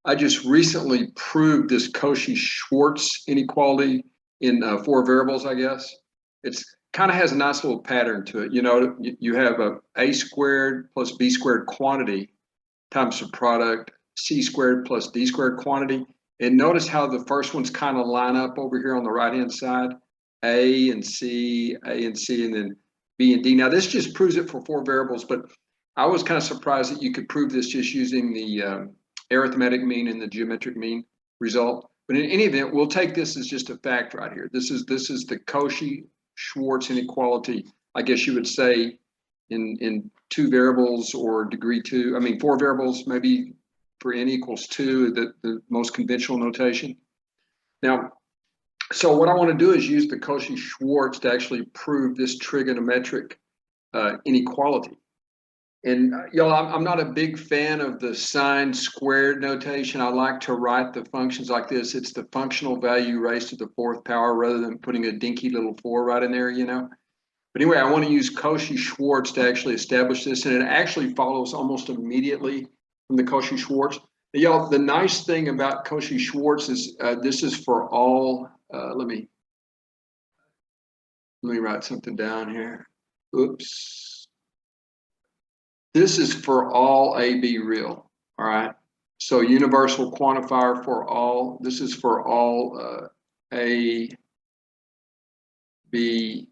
I just recently proved this Cauchy-Schwarz inequality in 4 variables, I guess. It's kind of has a nice little pattern to it. You know, you have a squared plus b squared quantity times the product c squared plus d squared quantity. And notice how the first ones kind of line up over here on the right-hand side, a and c, and then b and d. Now, this just proves it for 4 variables, but I was kind of surprised that you could prove this just using the arithmetic mean and the geometric mean result. But in any event, we'll take this as just a fact right here. This is the Cauchy-Schwarz inequality, I guess you would say, in 2 variables or degree 2. I mean, 4 variables, maybe for n equals 2, the most conventional notation. Now, so what I want to do is use the Cauchy-Schwarz to actually prove this trigonometric inequality. And y'all, I'm not a big fan of the sine squared notation. I like to write the functions like this. It's the functional value raised to the 4th power rather than putting a dinky little 4 right in there, you know. But anyway, I want to use Cauchy-Schwarz to actually establish this, and it actually follows almost immediately from the Cauchy-Schwarz. Y'all, the nice thing about Cauchy-Schwarz is this is for all. Let me write something down here. Oops. This is for all A, B real, all right? So universal quantifier for all, this is for all A, B,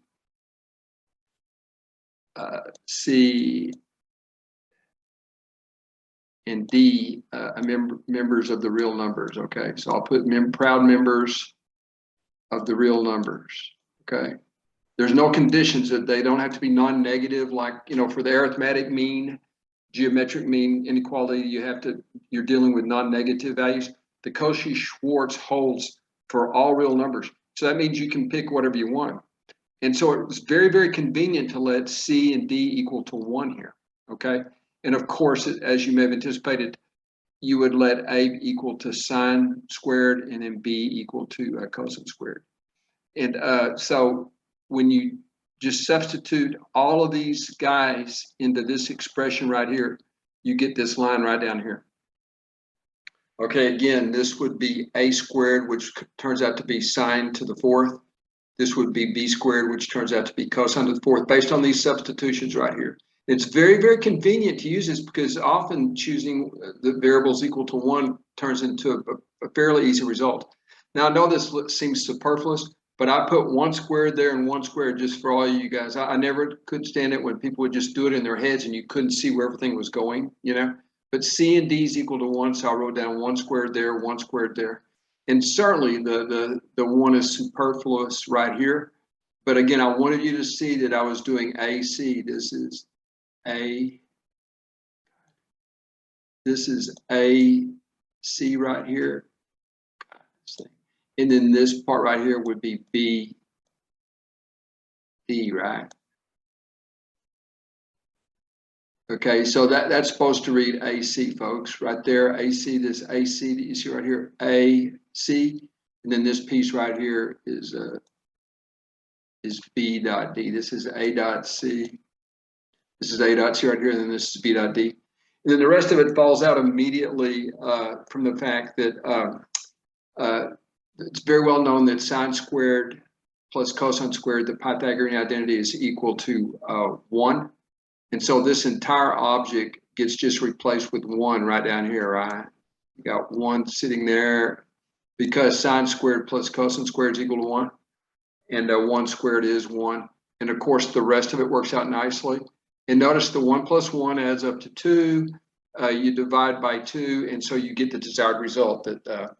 C, and D members of the real numbers, okay? So I'll put proud members of the real numbers, okay? There's no conditions that they don't have to be non-negative, like, you know, for the arithmetic mean, geometric mean inequality, you're dealing with non-negative values. The Cauchy-Schwarz holds for all real numbers. So that means you can pick whatever you want. And so it was very, very convenient to let C and D equal to 1 here, okay? And of course, as you may have anticipated, you would let A equal to sine squared and then B equal to cosine squared. And so when you just substitute all of these guys into this expression right here, you get this line right down here. Okay, again, this would be a squared, which turns out to be sine to the 4th. This would be b squared, which turns out to be cosine to the 4th, based on these substitutions right here. It's very, very convenient to use this because often choosing the variables equal to 1 turns into a fairly easy result. Now, I know this seems superfluous, but I put 1 squared there and 1 squared just for all of you guys. I never could stand it when people would just do it in their heads and you couldn't see where everything was going, you know. But C and D is equal to 1, so I wrote down 1 squared there, 1 squared there. And certainly the 1 is superfluous right here. But again, I wanted you to see that I was doing AC. This is A. This is AC right here. And then this part right here would be B, D, right? Okay, so that's supposed to read AC, folks, right there. AC, this AC that you see right here, AC, and then this piece right here is B dot D. This is A dot C. This is A dot C right here, and then this is B dot D. And then the rest of it falls out immediately from the fact that it's very well known that sine squared plus cosine squared, the Pythagorean identity, is equal to 1. And so this entire object gets just replaced with 1 right down here, right? You got 1 sitting there because sine squared plus cosine squared is equal to 1. And 1 squared is 1. And of course, the rest of it works out nicely. And notice the 1 plus 1 adds up to 2. You divide by 2, and so you get the desired result that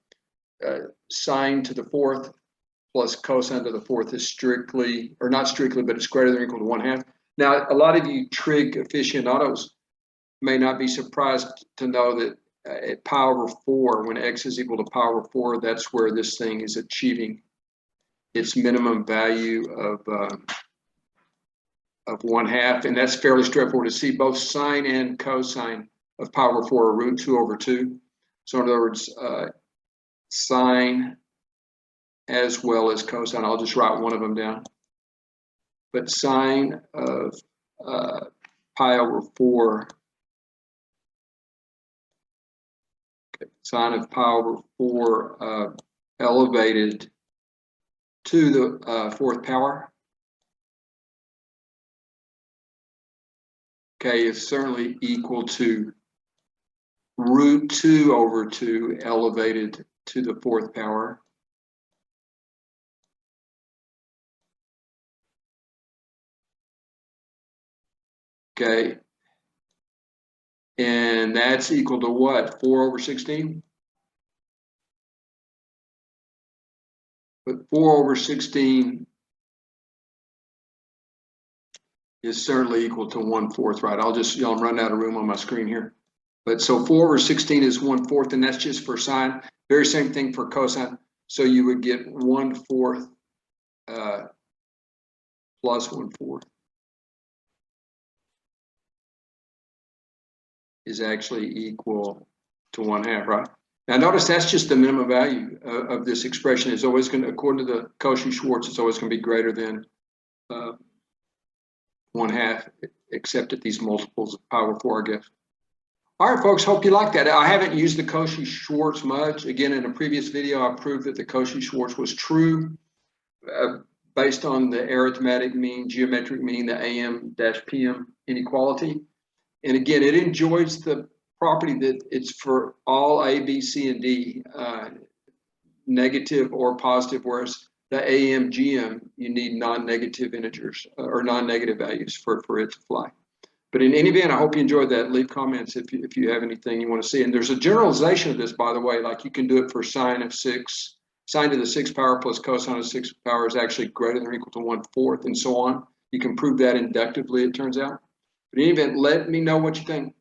sine to the 4th plus cosine to the 4th is strictly, or not strictly, but it's greater than or equal to 1/2. Now, a lot of you trig aficionados may not be surprised to know that at pi over 4, when x is equal to pi over 4, that's where this thing is achieving its minimum value of 1/2, and that's fairly straightforward to see. Both sine and cosine of pi over 4 are root 2 over 2. So in other words, sine as well as cosine. I'll just write one of them down. But sine of pi over 4, okay, sine of pi over 4 elevated to the fourth power. Okay, is certainly equal to root 2 over 2 elevated to the fourth power. Okay, and that's equal to what? 4 over 16? But 4 over 16 is certainly equal to 1/4, right? I'm running out of room on my screen here. But so 4 over 16 is 1/4, and that's just for sine. Very same thing for cosine. So you would get 1/4 plus 1/4 is actually equal to 1/2, right? Now notice that's just the minimum value of this expression. Is always going to, according to the Cauchy-Schwarz, it's always going to be greater than 1/2, except at these multiples of pi over 4, I guess. All right, folks, hope you like that. I haven't used the Cauchy-Schwarz much. Again, in a previous video, I proved that the Cauchy-Schwarz was true based on the arithmetic mean, geometric mean, the AM-PM inequality. And again, it enjoys the property that it's for all A, B, C, and D, negative or positive, whereas the AM, GM, you need non-negative integers or non-negative values for it to fly. But in any event, I hope you enjoyed that. Leave comments if you have anything you want to see. And there's a generalization of this, by the way, like you can do it for sine of 6, sine to the 6th power plus cosine of 6th power is actually greater than or equal to 1/4, and so on. You can prove that inductively, it turns out. But in any event, let me know what you think.